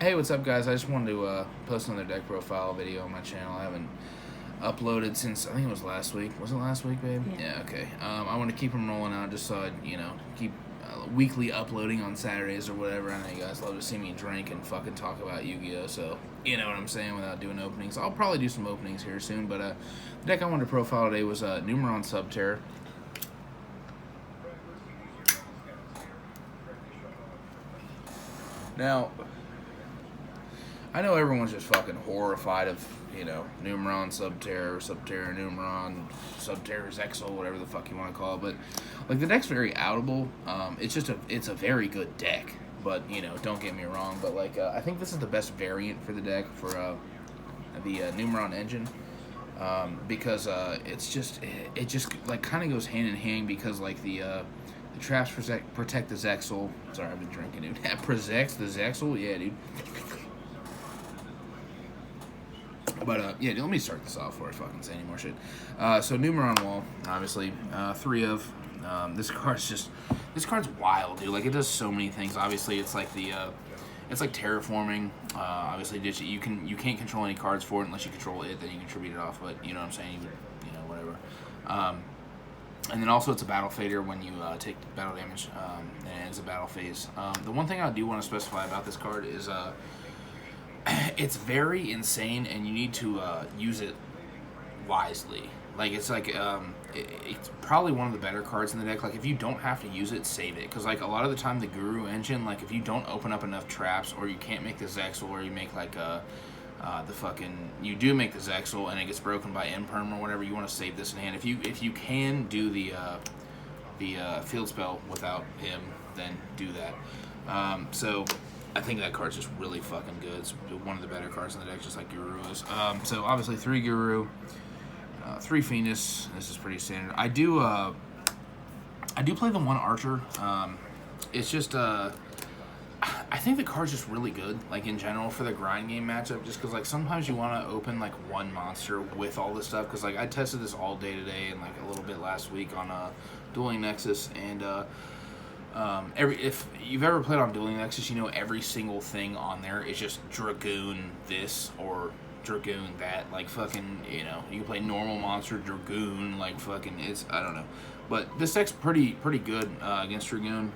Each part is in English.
Hey, what's up, guys? I just wanted to post another deck profile video on my channel. I haven't uploaded since, I think it was last week. Was it last week, babe? Yeah, okay. I want to keep them rolling out just so I, keep weekly uploading on Saturdays or whatever. I know you guys love to see me drink and fucking talk about Yu-Gi-Oh! So, you know what I'm saying, without doing openings. I'll probably do some openings here soon, but the deck I wanted to profile today was Numeron Subterror. Now, I know everyone's just fucking horrified of, Numeron, Subterror, Numeron, Subterror, Zexal, whatever the fuck you want to call it. But, like, the deck's very outable. It's a very good deck. But, don't get me wrong. But, like, I think this is the best variant for the deck for the Numeron engine. Because it just, like, kind of goes hand in hand because, like, the traps protect the Zexal. Sorry, I've been drinking, dude. Protects the Zexal? Yeah, dude. But, yeah, let me start this off before I fucking say any more shit. So, Numeron Wall, obviously, 3 of. This card's wild, dude. Like, it does so many things. Obviously, it's like it's like terraforming. Obviously, you can't control any cards for it unless you control it, then you can tribute it off, but, you know what I'm saying? Whatever. And then also, it's a battle fader when you take battle damage, and it's a battle phase. The one thing I do want to specify about this card is, it's very insane, and you need to use it wisely. Like, it's like, it's probably one of the better cards in the deck. Like, if you don't have to use it, save it. Because, like, a lot of the time, the Guru engine, like, if you don't open up enough traps, or you can't make the Zexal, or you make, like, you do make the Zexal, and it gets broken by Imperm or whatever, you want to save this in hand. If you can do the field spell without him, then do that. So I think that card's just really fucking good. It's one of the better cards in the deck, just like Guru is. So obviously 3 Guru, 3 Phoenix. This is pretty standard. I do play the 1 Archer. It's just I think the card's just really good, like, in general for the grind game matchup, just because, like, sometimes you want to open, like, 1 monster with all this stuff, because, like, I tested this all day today and, like, a little bit last week on Dueling Nexus, and if you've ever played on Dueling Nexus, every single thing on there is just Dragoon this or Dragoon that. Like, fucking, you can play normal monster, Dragoon, like, fucking, I don't know. But this deck's pretty good against Dragoon.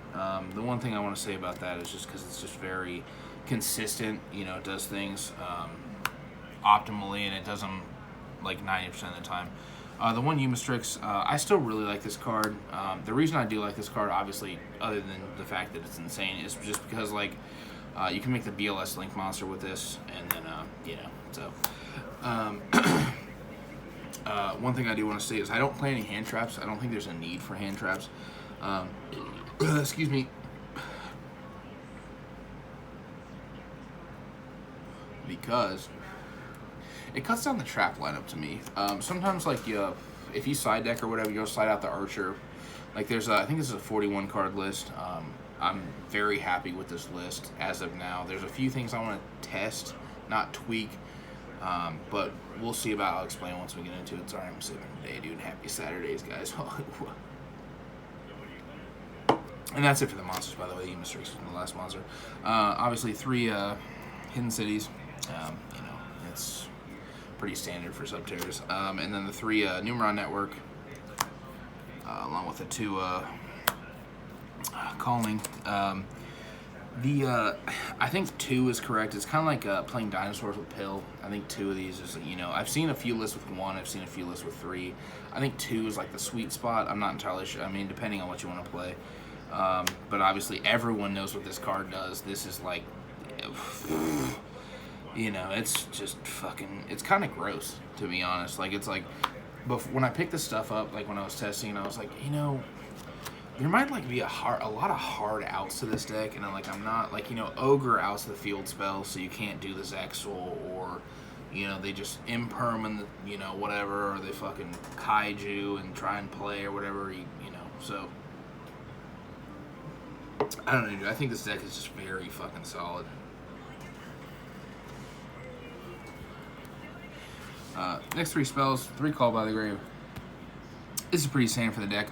The one thing I want to say about that is just because it's just very consistent, it does things optimally, and it does them, like, 90% of the time. The 1 Umistrix, I still really like this card. The reason I do like this card, obviously, other than the fact that it's insane, is just because, like, you can make the BLS Link monster with this, and then, so. One thing I do want to say is I don't play any hand traps. I don't think there's a need for hand traps. Excuse me. Because it cuts down the trap lineup to me. Sometimes, like, if you side deck or whatever, you'll slide out the Archer. Like, I think this is a 41 card list. I'm very happy with this list as of now. There's a few things I want to test, not tweak, but we'll see about. I'll explain once we get into it. Sorry, I'm sipping today, dude. Happy Saturdays, guys. And that's it for the monsters, by the way. Umistrix was the last monster. Obviously, 3 Hidden Cities. It's pretty standard for Subterrors. And then the 3 Numeron Network, along with the 2 Calling. I think 2 is correct. It's kind of like playing dinosaurs with Pill. I think 2 of these is, I've seen a few lists with 1. I've seen a few lists with 3. I think 2 is like the sweet spot. I'm not entirely sure. I mean, depending on what you want to play. But obviously, everyone knows what this card does. This is like, it's just fucking, it's kind of gross, to be honest. Like, it's like, but when I picked this stuff up, like when I was testing, I was like, there might, like, be a lot of hard outs to this deck, and I'm not, like, Ogre outs the field spell, so you can't do the Zexal, or, they just imperm and, whatever, or they fucking kaiju and try and play, or whatever, so, I don't know, dude. I think this deck is just very fucking solid. Next 3 spells, 3 Call by the Grave. This is pretty standard for the deck.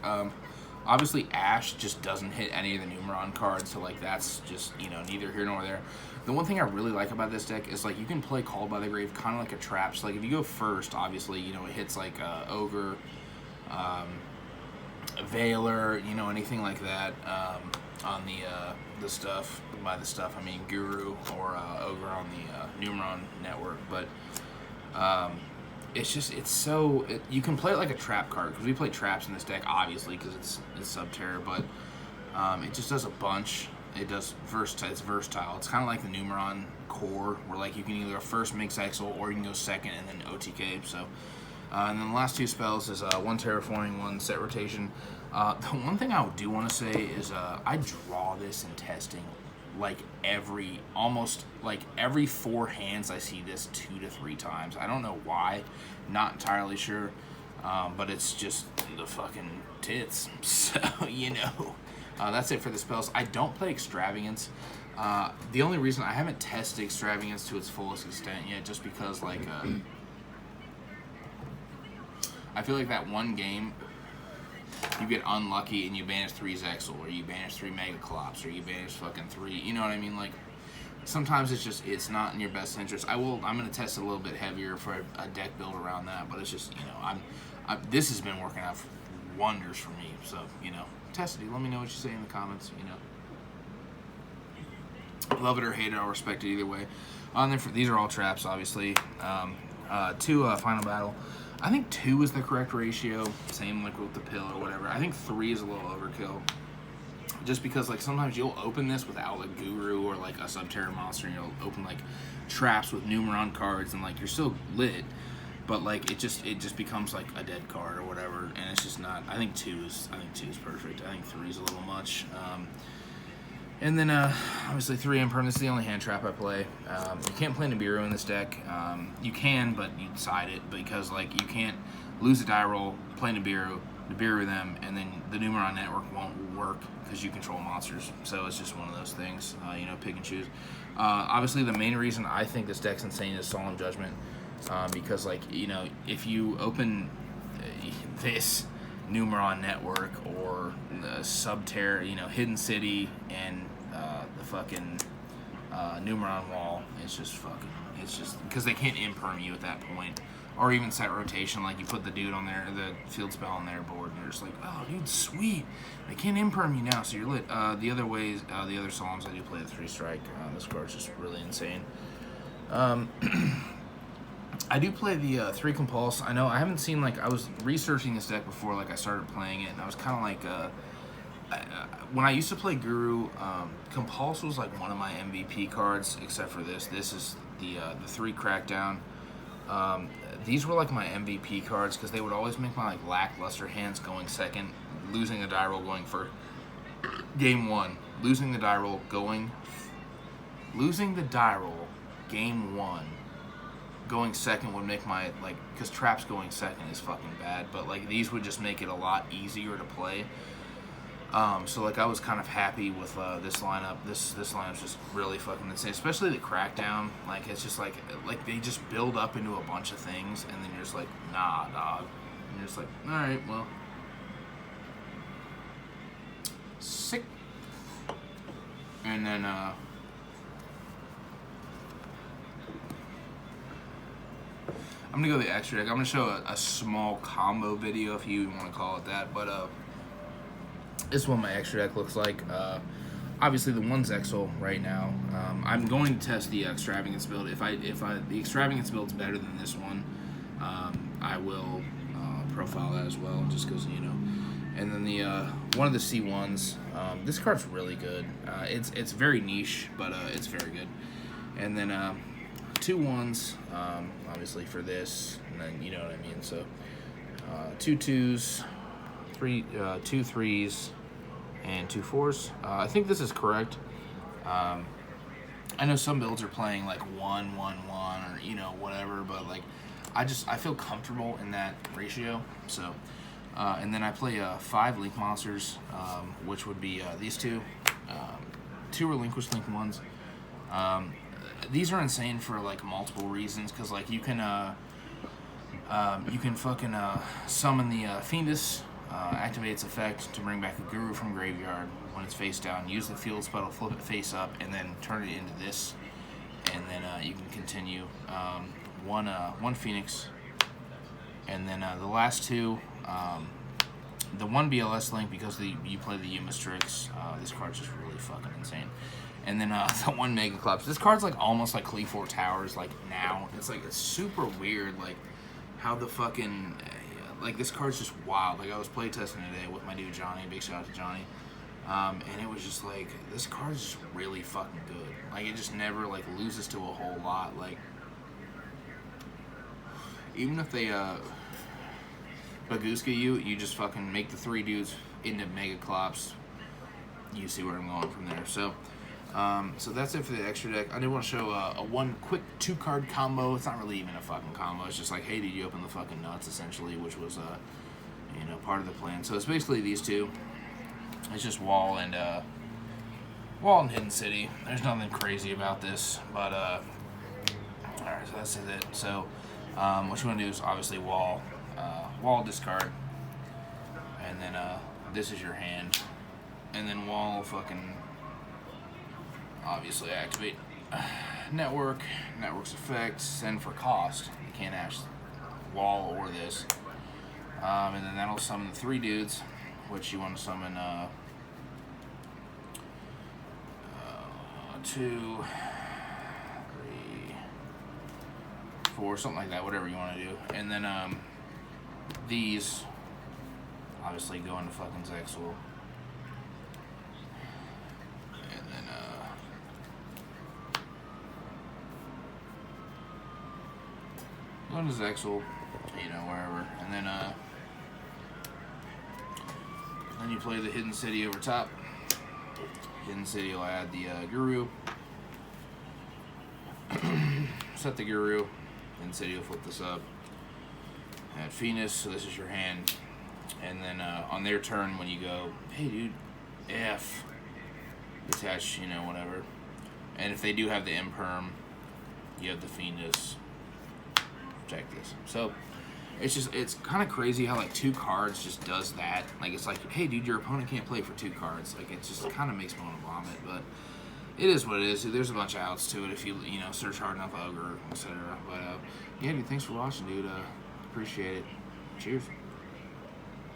Obviously, Ash just doesn't hit any of the Numeron cards, so like that's just, you know, neither here nor there. The one thing I really like about this deck is like you can play Called by the Grave kind of like a trap. So like if you go first, obviously, you know, it hits like Ogre, Veiler, you know, anything like that on the stuff. By the stuff, I mean Guru or Ogre on the Numeron network. But it's just, you can play it like a trap card, because we play traps in this deck, obviously, because it's Subterror, but it just does a bunch. It does it's versatile. It's kind of like the Numeron core, where like you can either go first, mix Exile, or you can go second and then OTK. So, and then the last two spells is one Terraforming, one Set Rotation. The one thing I do want to say is I draw this in testing like almost every 4 hands I see this 2 to 3 times. I don't know why, not entirely sure, but it's just the fucking tits. So, you know, that's it for the spells. I don't play Extravagance. The only reason I haven't tested Extravagance to its fullest extent yet, just because like I feel like that one game you get unlucky and you banish 3 Zexal, or you banish 3 Megaclops, or you banish fucking 3, you know what I mean? Like, sometimes it's not in your best interest. I'm going to test it a little bit heavier for a deck build around that, but it's just, you know, this has been working out wonders for me. So, you know, test it. Let me know what you say in the comments, you know. Love it or hate it, I'll respect it either way. These are all traps, obviously. 2 Final Battle. I think 2 is the correct ratio. Same like with the pill or whatever. I think 3 is a little overkill. Just because like sometimes you'll open this without like Guru or like a Subterror monster, and you'll open like traps with Numeron cards, and like you're still lit, but like it just becomes like a dead card or whatever, and it's just not. I think 2 is perfect. I think 3 is a little much. And then, obviously, 3 Impermanence is the only hand trap I play. You can't play Nibiru in this deck. You can, but you side it, because, like, you can't lose a die roll, play Nibiru them, and then the Numeron network won't work because you control monsters. So it's just one of those things, you know, pick and choose. Obviously, the main reason I think this deck's insane is Solemn Judgment, because, like, you know, if you open this Numeron network or Subterror, you know, Hidden City, and the fucking Numeron wall, it's just because they can't imperm you at that point, or even Set Rotation. Like, you put the dude on there, the field spell on their board, and you're just like, oh, dude, sweet, they can't imperm you now, so you're lit. The other ways, the other Solemns, I do play the 3 strike. This card's just really insane. I do play the 3 Compulse. I know I haven't seen, like, I was researching this deck before, like, I started playing it, and I was kind of like, when I used to play Guru, Compulse was, like, one of my MVP cards, except for this. This is the 3 Crackdown. These were, like, my MVP cards, because they would always make my, like, lackluster hands going second, losing a die roll going first. Game 1, losing the die roll game 1. Going second would make my, like, because traps going second is fucking bad, but like these would just make it a lot easier to play. So like I was kind of happy with this lineup. This lineup's just really fucking insane, especially the Crackdown. Like, it's just like they just build up into a bunch of things, and then you're just like, nah, dog. And you're just like, all right, well, sick. And then I'm going to go the extra deck. I'm going to show a small combo video, if you want to call it that. But this is what my extra deck looks like. Obviously, the one's Exile right now. I'm going to test the Extravagance build. If the Extravagance build's better than this one, I will profile that as well, just because, you know. And then the one of the C1s. This card's really good. It's very niche, but it's very good. And then 2 1s, obviously, for this, and then, you know what I mean. So 2 2s, 2 3s, and 2 4s. I think this is correct. I know some builds are playing like 1 1 1, or, you know, whatever, but like I feel comfortable in that ratio. So and then I play 5 Link monsters, which would be these 2 Relinquished Link 1s. These are insane for like multiple reasons, because like you can fucking summon the Fiendus Activates effect to bring back a Guru from graveyard when it's face down. Use the field spell to flip it face up, and then turn it into this. And then you can continue one Phoenix, and then the last two. The one BLS link, because you play the Umastrix, this card's just really fucking insane. And then the one Mega Clubs. This card's like almost like Cleafor Towers, like now. It's like, it's super weird, like how the fucking, like this card's just wild. Like I was playtesting today with my dude Johnny, big shout out to Johnny. And it was just like, this card's just really fucking good. Like it just never like loses to a whole lot. Like even if they Baguska you just fucking make the 3 dudes into Mega Clops. You see where I'm going from there. So so that's it for the extra deck. I did want to show a one quick 2-card combo. It's not really even a fucking combo. It's just like, hey, did you open the fucking nuts, essentially, which was you know, part of the plan. So it's basically these two. It's just Wall and Hidden City. There's nothing crazy about this, but all right, so that's it. So what you want to do is obviously Wall discard, and then this is your hand, and then Wall fucking obviously activate Network's effect, send for cost. You can't ask Wall or this, and then that'll summon the 3 dudes, which you want to summon 2, 3, 4, something like that, whatever you want to do, and then these obviously go into fucking Zexal, and then go into Zexal, you know, wherever, and then you play the Hidden City over top. Hidden City will add the Guru, set the Guru, Hidden City will flip this up. Add Phoenix, so this is your hand. And then on their turn, when you go, hey dude, F, attach, you know, whatever. And if they do have the Imperm, you have the Phoenix, check this. So it's kind of crazy how like 2 cards just does that. Like it's like, hey dude, your opponent can't play for 2 cards. Like it just kind of makes me want to vomit, but it is what it is. There's a bunch of outs to it if you know, search hard enough, Ogre, etc. But yeah, dude, thanks for watching, dude. Appreciate it. Cheers.